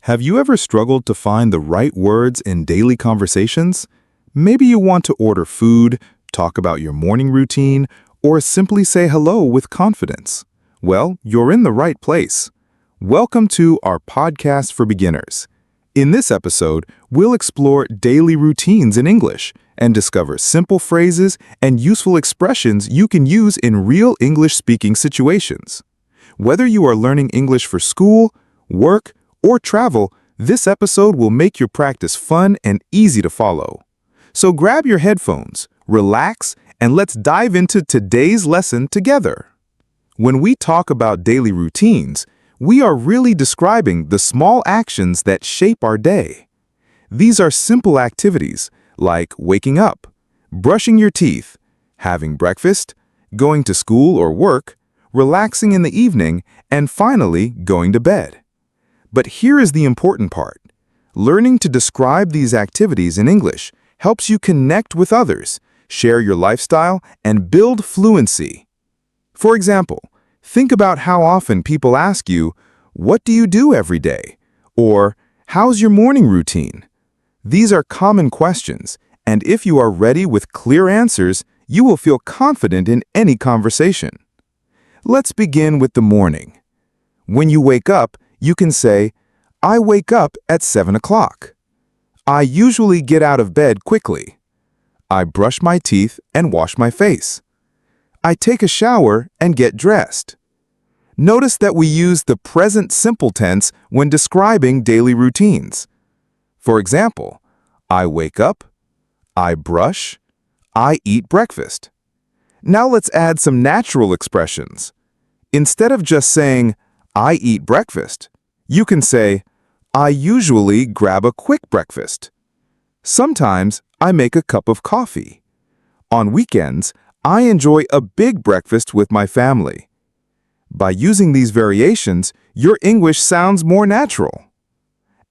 Have you ever struggled to find the right words in daily conversations? Maybe you want to order food, talk about your morning routine, or simply say hello with confidence. Well, you're in the right place. Welcome to our podcast for beginners. In this episode, we'll explore daily routines in English and discover simple phrases and useful expressions you can use in real English-speaking situations. Whether you are learning English for school, work, or travel, this episode will make your practice fun and easy to follow. So grab your headphones, relax, and let's dive into today's lesson together. When we talk about daily routines, we are really describing the small actions that shape our day. These are simple activities like waking up, brushing your teeth, having breakfast, going to school or work, relaxing in the evening, and finally going to bed. But here is the important part. Learning to describe these activities in English helps you connect with others, share your lifestyle, and build fluency. For example, think about how often people ask you, "What do you do every day?" or "How's your morning routine?" These are common questions, and if you are ready with clear answers, you will feel confident in any conversation. Let's begin with the morning. When you wake up, you can say, "I wake up at 7 o'clock. I usually get out of bed quickly. I brush my teeth and wash my face. I take a shower and get dressed." Notice that we use the present simple tense when describing daily routines. For example, I wake up, I brush, I eat breakfast. Now let's add some natural expressions. Instead of just saying, "I eat breakfast," you can say, "I usually grab a quick breakfast. Sometimes I make a cup of coffee. On weekends, I enjoy a big breakfast with my family." By using these variations, your English sounds more natural.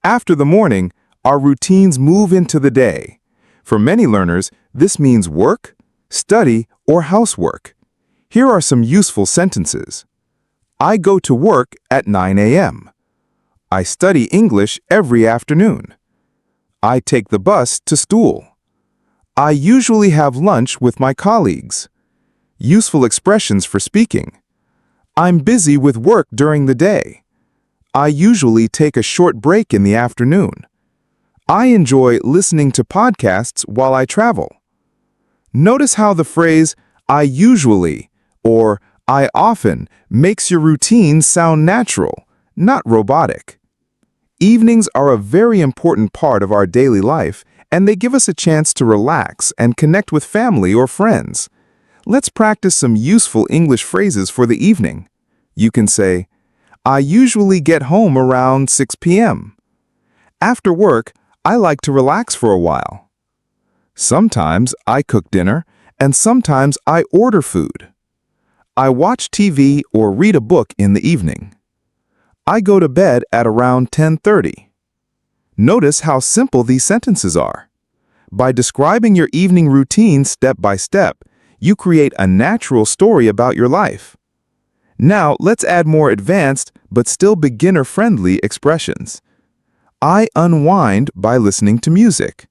After the morning, our routines move into the day. For many learners, this means work, study, or housework. Here are some useful sentences. I go to work at 9 a.m. I study English every afternoon. I take the bus to school. I usually have lunch with my colleagues. Useful expressions for speaking. I'm busy with work during the day. I usually take a short break in the afternoon. I enjoy listening to podcasts while I travel. Notice how the phrase "I usually" or "I often" makes your routine sound natural, not robotic. Evenings are a very important part of our daily life, and they give us a chance to relax and connect with family or friends. Let's practice some useful English phrases for the evening. You can say, "I usually get home around 6 p.m. After work, I like to relax for a while. Sometimes I cook dinner, and sometimes I order food. I watch TV or read a book in the evening. I go to bed at around 10:30. Notice how simple these sentences are. By describing your evening routine step by step, you create a natural story about your life. Now, let's add more advanced but still beginner-friendly expressions. I unwind by listening to music.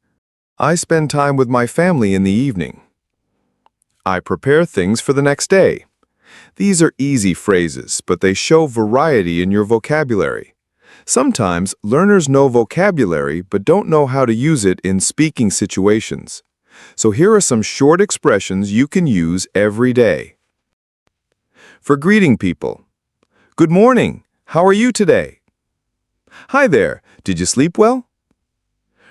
I spend time with my family in the evening. I prepare things for the next day. These are easy phrases, but they show variety in your vocabulary. Sometimes learners know vocabulary but don't know how to use it in speaking situations. So here are some short expressions you can use every day. For greeting people, "Good morning, how are you today?" "Hi there, did you sleep well?"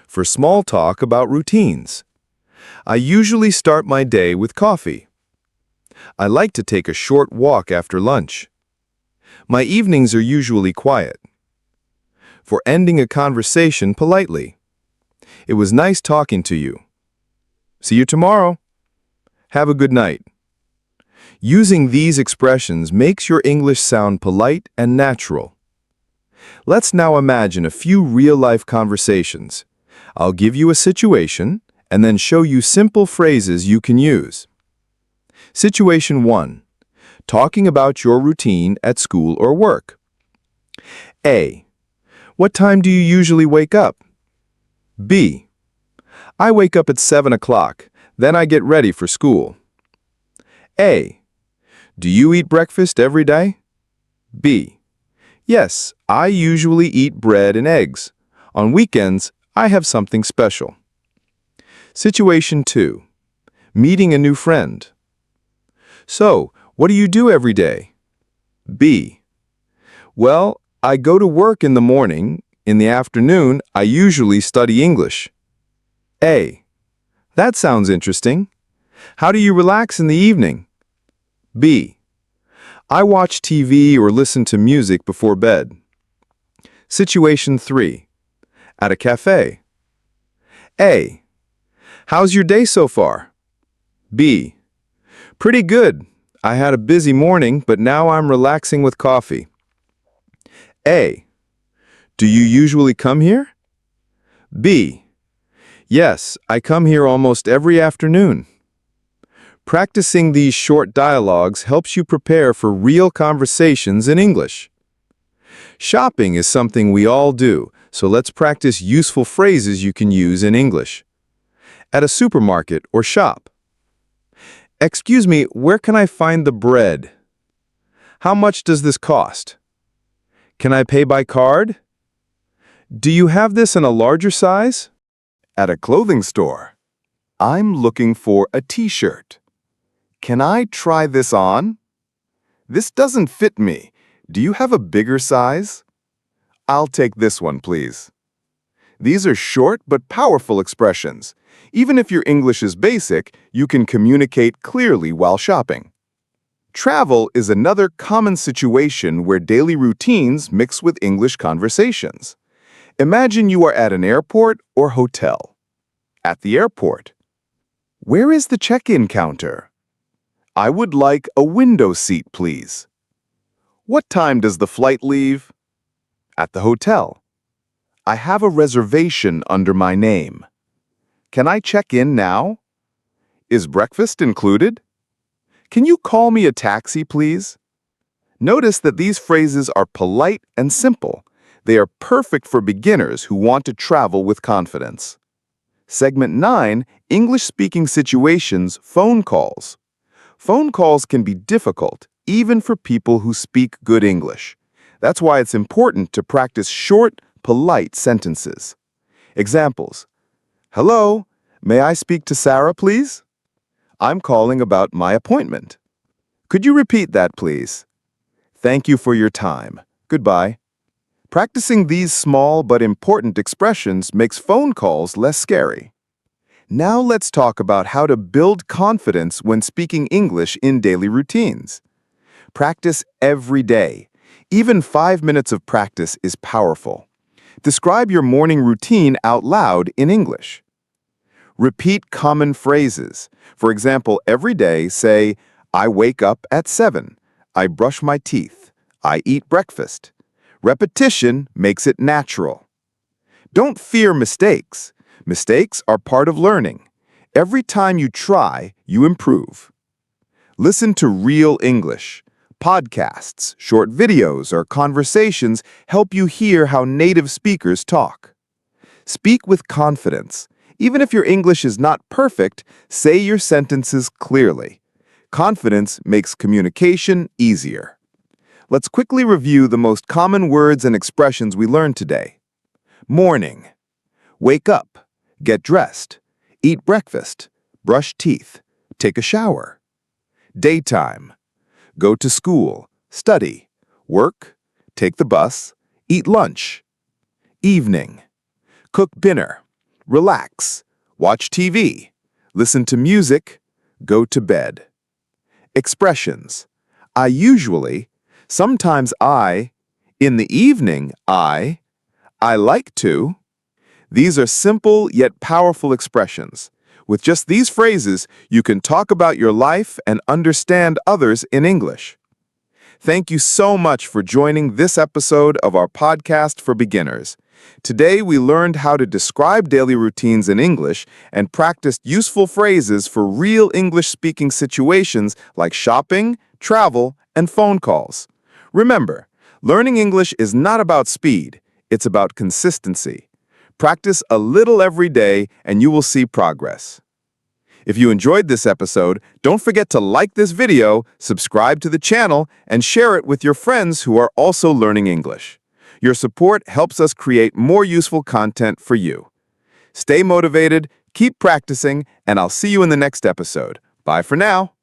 For small talk about routines, I usually start my day with coffee. I like to take a short walk after lunch. My evenings are usually quiet. For ending a conversation politely, "It was nice talking to you. See you tomorrow. Have a good night." Using these expressions makes your English sound polite and natural. Let's now imagine a few real-life conversations. I'll give you a situation and then show you simple phrases you can use. Situation 1. Talking about your routine at school or work. A. What time do you usually wake up? B. I wake up at 7 o'clock, then I get ready for school. A. Do you eat breakfast every day? B. Yes, I usually eat bread and eggs. On weekends, I have something special. Situation 2. Meeting a new friend. So, what do you do every day? B. Well, I go to work in the morning. In the afternoon, I usually study English. A. That sounds interesting. How do you relax in the evening? B. I watch TV or listen to music before bed. Situation 3. At a cafe. A. How's your day so far? B. Pretty good. I had a busy morning, but now I'm relaxing with coffee. A. Do you usually come here? B. Yes, I come here almost every afternoon. Practicing these short dialogues helps you prepare for real conversations in English. Shopping is something we all do, so let's practice useful phrases you can use in English. At a supermarket or shop. Excuse me, where can I find the bread? How much does this cost? Can I pay by card? Do you have this in a larger size? At a clothing store. I'm looking for a t-shirt. Can I try this on? This doesn't fit me. Do you have a bigger size? I'll take this one, please. These are short but powerful expressions. Even if your English is basic, you can communicate clearly while shopping. Travel is another common situation where daily routines mix with English conversations. Imagine you are at an airport or hotel. At the airport. Where is the check-in counter? I would like a window seat, please. What time does the flight leave? At the hotel. I have a reservation under my name. Can I check in now? Is breakfast included? Can you call me a taxi, please? Notice that these phrases are polite and simple. They are perfect for beginners who want to travel with confidence. Segment 9, English-speaking situations, phone calls. Phone calls can be difficult, even for people who speak good English. That's why it's important to practice short, polite sentences. Examples. Hello, may I speak to Sarah, please? I'm calling about my appointment. Could you repeat that, please? Thank you for your time. Goodbye. Practicing these small but important expressions makes phone calls less scary. Now let's talk about how to build confidence when speaking English in daily routines. Practice every day. Even 5 minutes of practice is powerful. Describe your morning routine out loud in English. Repeat common phrases. For example, every day say, I wake up at 7. I brush my teeth. I eat breakfast. Repetition makes it natural. Don't fear mistakes. Mistakes are part of learning. Every time you try, you improve. Listen to real English. Podcasts, short videos, or conversations help you hear how native speakers talk. Speak with confidence. Even if your English is not perfect, say your sentences clearly. Confidence makes communication easier. Let's quickly review the most common words and expressions we learned today. Morning. Wake up. Get dressed. Eat breakfast. Brush teeth. Take a shower. Daytime. Go to school. Study. Work. Take the bus. Eat lunch. Evening. Cook dinner. Relax. Watch TV. Listen to music. Go to bed. Expressions. I usually. Sometimes I. In the evening, I like to. These are simple yet powerful expressions. With just these phrases, you can talk about your life and understand others in English. Thank you so much for joining this episode of our podcast for beginners. Today, we learned how to describe daily routines in English and practiced useful phrases for real English-speaking situations like shopping, travel, and phone calls. Remember, learning English is not about speed. It's about consistency. Practice a little every day and you will see progress. If you enjoyed this episode, don't forget to like this video, subscribe to the channel, and share it with your friends who are also learning English. Your support helps us create more useful content for you. Stay motivated, keep practicing, and I'll see you in the next episode. Bye for now.